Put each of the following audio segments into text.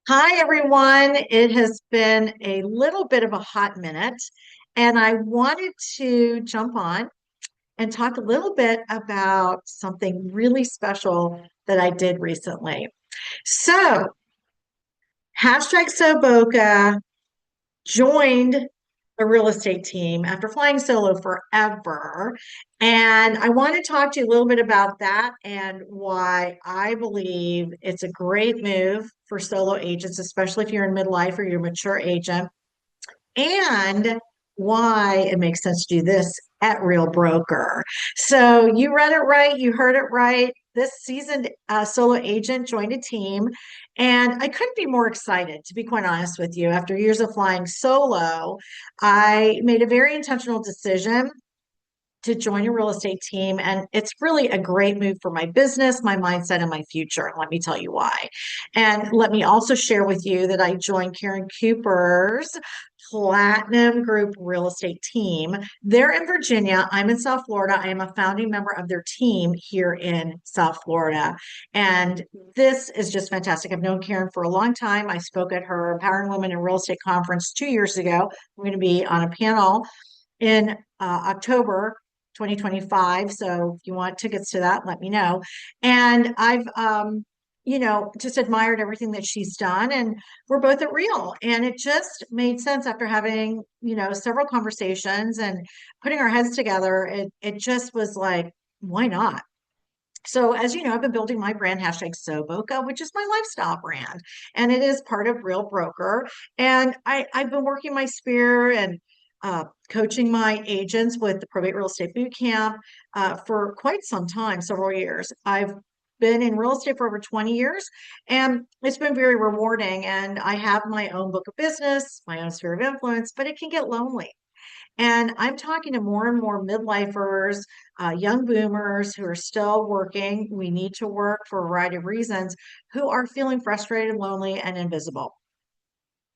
Hi, everyone. It has been a little bit of a hot minute, and I wanted to jump on and talk a little bit about something really special that I did recently. So, hashtag SoBoca joined a real estate team after flying solo forever. And I want to talk to you a little bit about that and why I believe it's a great move for solo agents, especially if you're in midlife or you're a mature agent, and why it makes sense to do this at Real Broker. So you read it right, you heard it right. This seasoned solo agent joined a team, and I couldn't be more excited, to be quite honest with you. After years of flying solo, I made a very intentional decision to join a real estate team. And it's really a great move for my business, my mindset, and my future. And let me tell you why. And let me also share with you that I joined Karen Cooper's Platinum Group real estate team. They're in Virginia. I'm in South Florida. I am a founding member of their team here in South Florida. And this is just fantastic. I've known Karen for a long time. I spoke at her Empowering Women in Real Estate conference 2 years ago. I'm going to be on a panel in October 2025. So if you want tickets to that, let me know. And I've just admired everything that she's done. And we're both at Real. And it just made sense after having, several conversations and putting our heads together. It just was like, why not? So, as you know, I've been building my brand hashtag SoBoca, which is my lifestyle brand, and it is part of Real Broker. And I've been working my sphere and coaching my agents with the Probate Real Estate Boot Camp for quite some time, several years. I've been in real estate for over 20 years, and it's been very rewarding. And I have my own book of business, my own sphere of influence, but it can get lonely. And I'm talking to more and more midlifers, young boomers who are still working. We need to work for a variety of reasons, who are feeling frustrated, lonely, and invisible.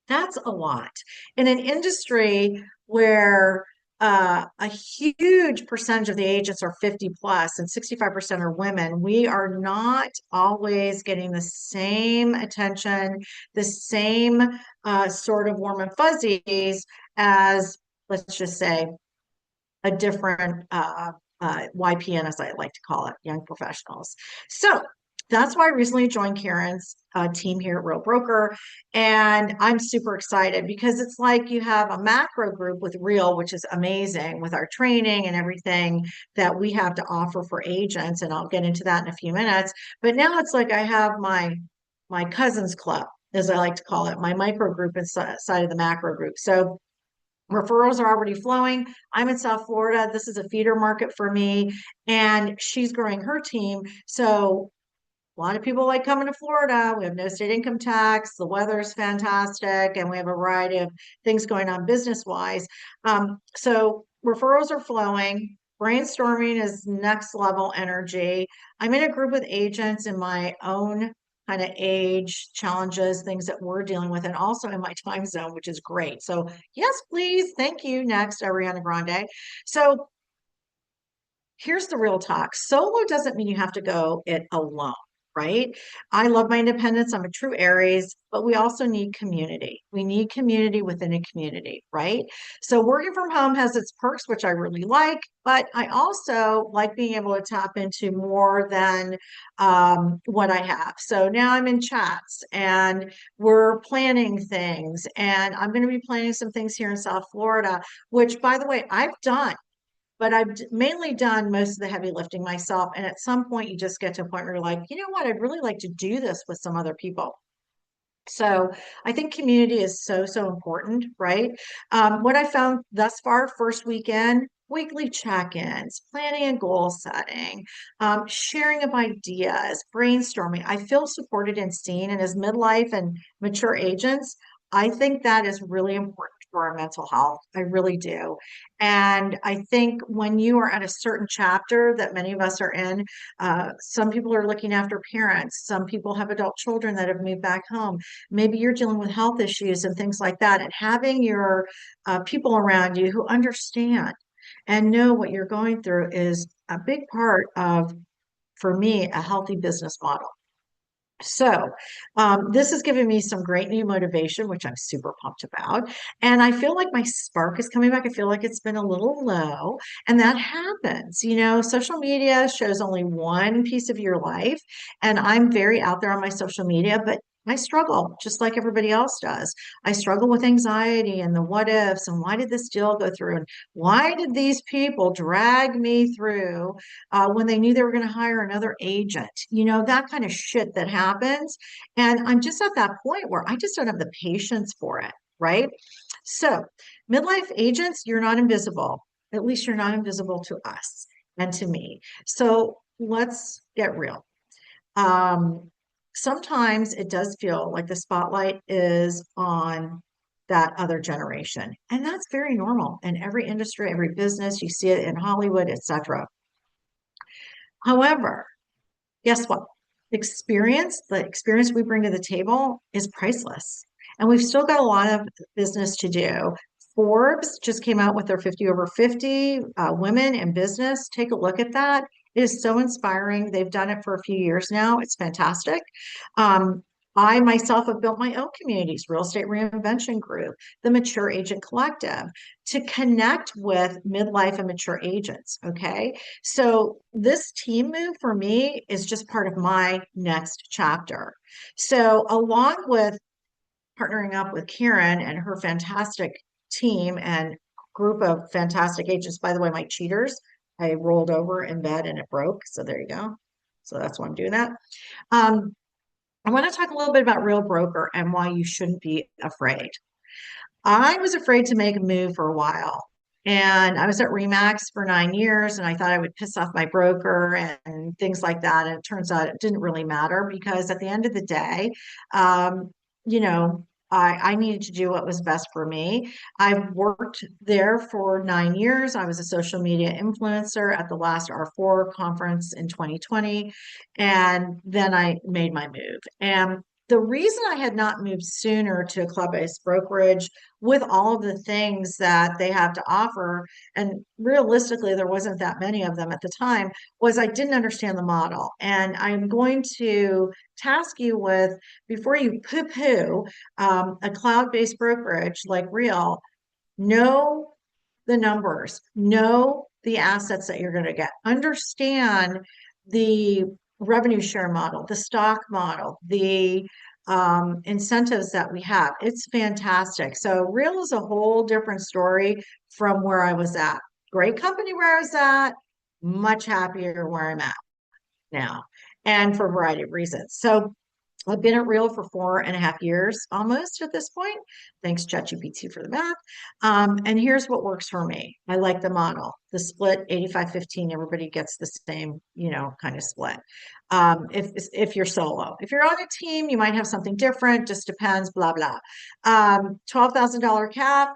That's a lot. In an industry where a huge percentage of the agents are 50 plus and 65% are women, we are not always getting the same attention, the same sort of warm and fuzzies as, let's just say, a different YPN, as I like to call it, young professionals. So that's why I recently joined Karen's team here at Real Broker. And I'm super excited because it's like you have a macro group with Real, which is amazing with our training and everything that we have to offer for agents. And I'll get into that in a few minutes. But now it's like I have my cousins club, as I like to call it, my micro group inside of the macro group. So referrals are already flowing. I'm in South Florida. This is a feeder market for me, and she's growing her team. So a lot of people like coming to Florida. We have no state income tax. The weather is fantastic, and we have a variety of things going on business wise. So referrals are flowing. Brainstorming is next level energy. I'm in a group with agents in my own kind of age challenges, things that we're dealing with, and also in my time zone, which is great. So, yes, please. Thank you. Next, Ariana Grande. So, here's the real talk. Solo doesn't mean you have to go it alone, right? I love my independence. I'm a true Aries, but we also need community. We need community within a community, right? So working from home has its perks, which I really like, but I also like being able to tap into more than what I have. So now I'm in chats and we're planning things, and I'm going to be planning some things here in South Florida, which, by the way, I've done, but I've mainly done most of the heavy lifting myself. And at some point, you just get to a point where you're like, you know what, I'd really like to do this with some other people. So I think community is so, so important, right? What I found thus far, first weekend, weekly check-ins, planning and goal setting, sharing of ideas, brainstorming. I feel supported and seen. And as midlife and mature agents, I think that is really important for our mental health. I really do. And I think when you are at a certain chapter that many of us are in, some people are looking after parents, some people have adult children that have moved back home. Maybe you're dealing with health issues and things like that. And having your people around you who understand and know what you're going through is a big part of, for me, a healthy business model. So, this has given me some great new motivation, which I'm super pumped about. And I feel like my spark is coming back. I feel like it's been a little low, and that happens. Social media shows only one piece of your life, and I'm very out there on my social media, but I struggle just like everybody else does. I struggle with anxiety and the what ifs, and why did this deal go through? And why did these people drag me through when they knew they were going to hire another agent, that kind of shit that happens. And I'm just at that point where I just don't have the patience for it, right? So, midlife agents, you're not invisible. At least you're not invisible to us and to me. So, let's get real. Um, Sometimes it does feel like the spotlight is on that other generation. And that's very normal in every industry, every business. You see it in Hollywood, etc. However, guess what? The experience we bring to the table is priceless. And we've still got a lot of business to do. Forbes just came out with their 50 over 50 women in business. Take a look at that. It is so inspiring. They've done it for a few years now. It's fantastic. Um, I myself have built my own communities, Real Estate Reinvention Group, the Mature Agent Collective, to connect with midlife and mature agents. Okay. So this team move for me is just part of my next chapter. So along with partnering up with Karen and her fantastic team and group of fantastic agents, by the way, my cheaters, I rolled over in bed and it broke. So there you go. So that's why I'm doing that. Um, I want to talk a little bit about Real Broker and why you shouldn't be afraid. I was afraid to make a move for a while. And I was at Remax for 9 years, and I thought I would piss off my broker and things like that. And it turns out it didn't really matter because at the end of the day, um, you know, I needed to do what was best for me. I've worked there for 9 years. I was a social media influencer at the last R4 conference in 2020. And then I made my move. And the reason I had not moved sooner to a club-based brokerage with all of the things that they have to offer, and realistically, there wasn't that many of them at the time, was I didn't understand the model. And I'm going to task you with, before you poo-poo a cloud-based brokerage like Real, know the numbers, know the assets that you're going to get, understand the revenue share model, the stock model, the incentives that we have. It's fantastic. So Real is a whole different story from where I was at. Great company where I was at, much happier where I'm at now, and for a variety of reasons. So I've been at Real for 4.5 years almost at this point. Thanks, ChatGPT, for the math. And here's what works for me. I like the model, the split 85-15. Everybody gets the same, kind of split. If you're solo, if you're on a team, you might have something different. Just depends. Blah blah. $12,000 cap.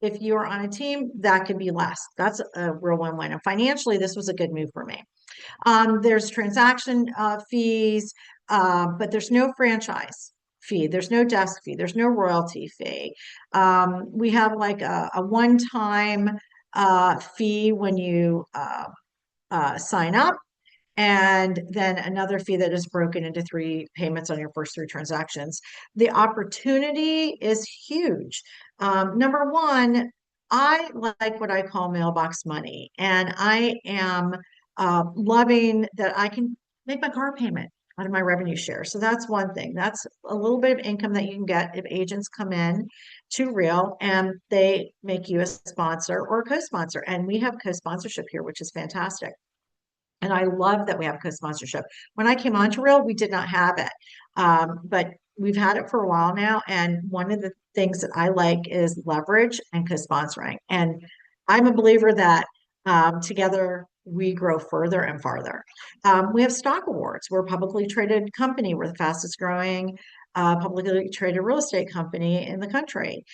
If you're on a team, that could be less. That's a real win-win. And financially, this was a good move for me. There's transaction fees, but there's no franchise fee. There's no desk fee. There's no royalty fee. We have like a one-time fee when you sign up, and then another fee that is broken into 3 payments on your first 3 transactions. The opportunity is huge. Number one, I like what I call mailbox money, and I am loving that I can make my car payment out of my revenue share. So that's one thing. That's a little bit of income that you can get if agents come in to Real and they make you a sponsor or a co-sponsor. And we have co-sponsorship here, which is fantastic. And I love that we have co-sponsorship. When I came onto Real, we did not have it. But we've had it for a while now. And one of the things that I like is leverage and co-sponsoring. And I'm a believer that together we grow further and farther. We have stock awards. We're a publicly traded company. We're the fastest growing publicly traded real estate company in the country.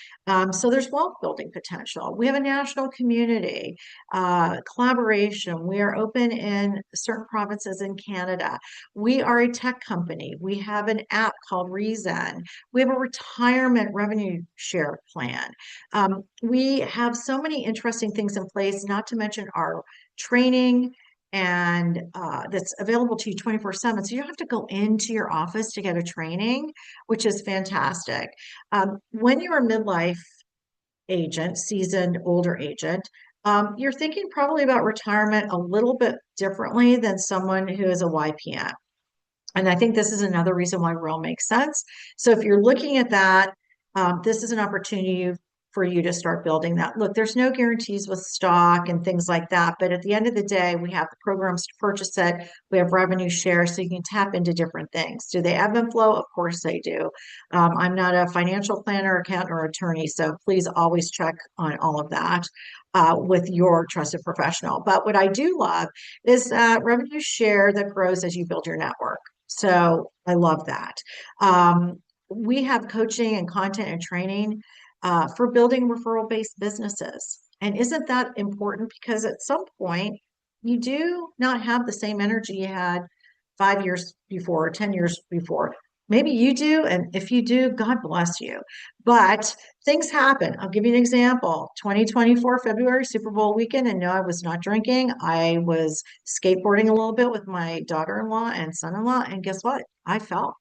So there's wealth building potential. We have a national community, collaboration. We are open in certain provinces in Canada. We are a tech company. We have an app called Reason. We have a retirement revenue share plan. We have so many interesting things in place, not to mention our training and that's available to you 24/7. So you don't have to go into your office to get a training, which is fantastic. When you're a midlife agent, seasoned older agent, you're thinking probably about retirement a little bit differently than someone who is a YPN. And I think this is another reason why real makes sense. So if you're looking at that, this is an opportunity for you to start building that. Look, there's no guarantees with stock and things like that, but at the end of the day, we have the programs to purchase it. We have revenue share, so you can tap into different things. Do they ebb and flow? Of course they do. I'm not a financial planner, accountant, or attorney, so please always check on all of that with your trusted professional. But what I do love is revenue share that grows as you build your network. So I love that. We have coaching and content and training for building referral-based businesses. And isn't that important? Because at some point, you do not have the same energy you had 5 years before, or 10 years before. Maybe you do, and if you do, God bless you. But things happen. I'll give you an example. 2024 February Super Bowl weekend, and no, I was not drinking. I was skateboarding a little bit with my daughter-in-law and son-in-law, and guess what? I fell.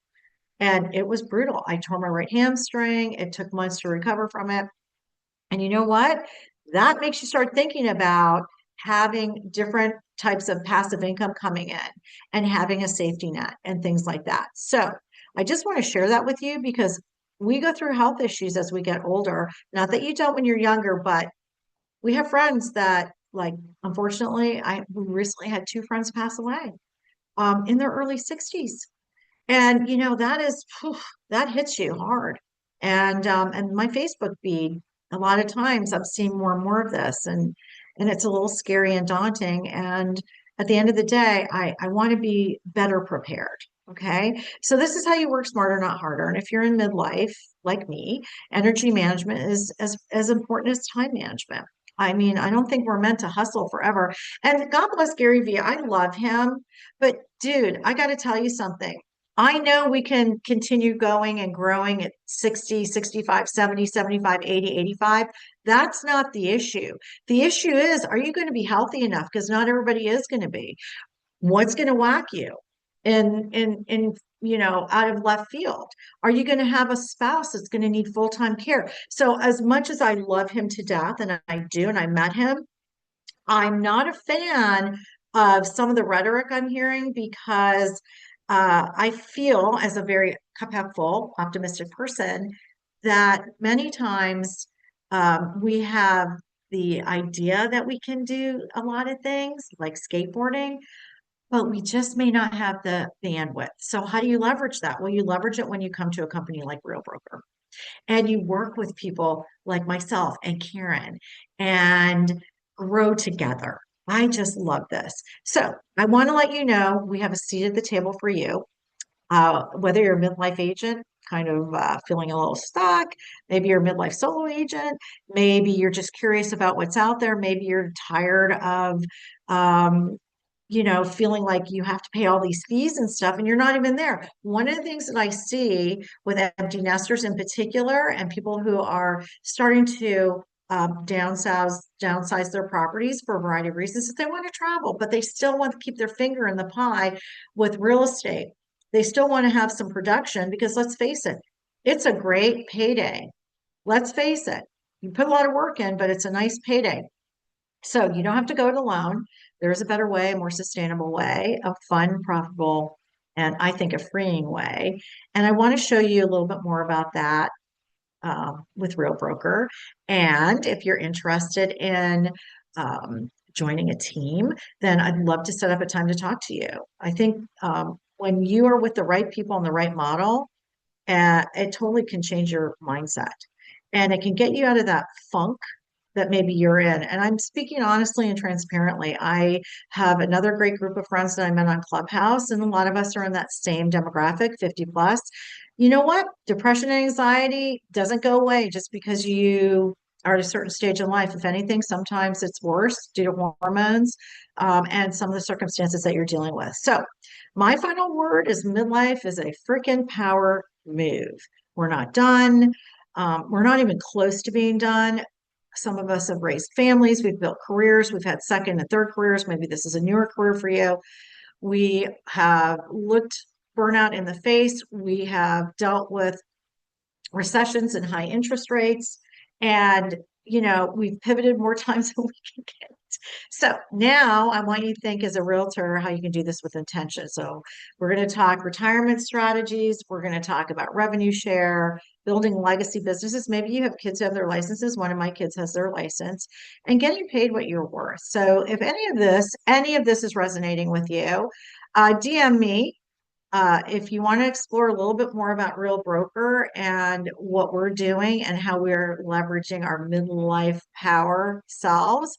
And it was brutal. I tore my right hamstring. It took months to recover from it. And you know what? That makes you start thinking about having different types of passive income coming in and having a safety net and things like that. So I just want to share that with you because we go through health issues as we get older. Not that you don't when you're younger, but we have friends that, like, unfortunately, we recently had two friends pass away in their early 60s. And that is that hits you hard. And my Facebook feed, a lot of times I'm seeing more and more of this, and it's a little scary and daunting. And at the end of the day, I want to be better prepared. Okay. So this is how you work smarter, not harder. And if you're in midlife, like me, energy management is as important as time management. I mean, I don't think we're meant to hustle forever. And God bless Gary Vee. I love him. But dude, I got to tell you something. I know we can continue going and growing at 60, 65, 70, 75, 80, 85. That's not the issue. The issue is, are you going to be healthy enough? Because not everybody is going to be. What's going to whack you out of left field? Are you going to have a spouse that's going to need full-time care? So as much as I love him to death, and I do, and I met him, I'm not a fan of some of the rhetoric I'm hearing because I feel, as a very cup half full, optimistic person, that many times we have the idea that we can do a lot of things like skateboarding, but we just may not have the bandwidth. So how do you leverage that? Well, you leverage it when you come to a company like Real Broker and you work with people like myself and Karen and grow together. I just love this. So I want to let you know we have a seat at the table for you. Whether you're a midlife agent, kind of feeling a little stuck, maybe you're a midlife solo agent, maybe you're just curious about what's out there, maybe you're tired of um, feeling like you have to pay all these fees and stuff, and you're not even there. One of the things that I see with empty nesters in particular, and people who are starting to downsize their properties for a variety of reasons, is they want to travel, but they still want to keep their finger in the pie with real estate. They still want to have some production because let's face it, it's a great payday. Let's face it, you put a lot of work in, but it's a nice payday. So you don't have to go it alone. There's a better way, a more sustainable way, a fun, profitable, and I think a freeing way. And I want to show you a little bit more about that with Real Broker. And if you're interested in joining a team, then I'd love to set up a time to talk to you. I think when you are with the right people and the right model, it totally can change your mindset. And it can get you out of that funk that maybe you're in. And I'm speaking honestly and transparently. I have another great group of friends that I met on Clubhouse, and a lot of us are in that same demographic, 50 plus. You know what? Depression and anxiety doesn't go away just because you are at a certain stage in life. If anything, sometimes it's worse due to hormones and some of the circumstances that you're dealing with. So my final word is midlife is a freaking power move. We're not done. We're not even close to being done. Some of us have raised families, we've built careers, we've had second and third careers. Maybe this is a newer career for you. We have looked burnout in the face. We have dealt with recessions and high interest rates. And, we've pivoted more times than we can get. So now I want you to think as a realtor how you can do this with intention. So we're going to talk retirement strategies. We're going to talk about revenue share, building legacy businesses. Maybe you have kids who have their licenses. One of my kids has their license, and getting paid what you're worth. So if any of this is resonating with you, DM me if you want to explore a little bit more about Real Broker and what we're doing and how we're leveraging our midlife power selves,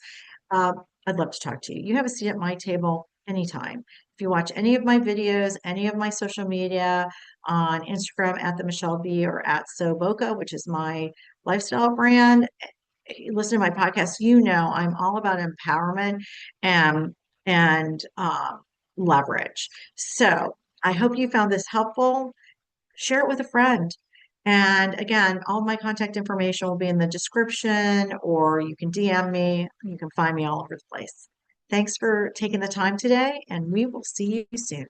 uh, I'd love to talk to you. You have a seat at my table anytime. If you watch any of my videos, any of my social media on Instagram at the Michele B or at So Boca, which is my lifestyle brand, listen to my podcast, I'm all about empowerment and and leverage. So I hope you found this helpful. Share it with a friend. And again, all of my contact information will be in the description, or you can DM me. You can find me all over the place. Thanks for taking the time today, and we will see you soon.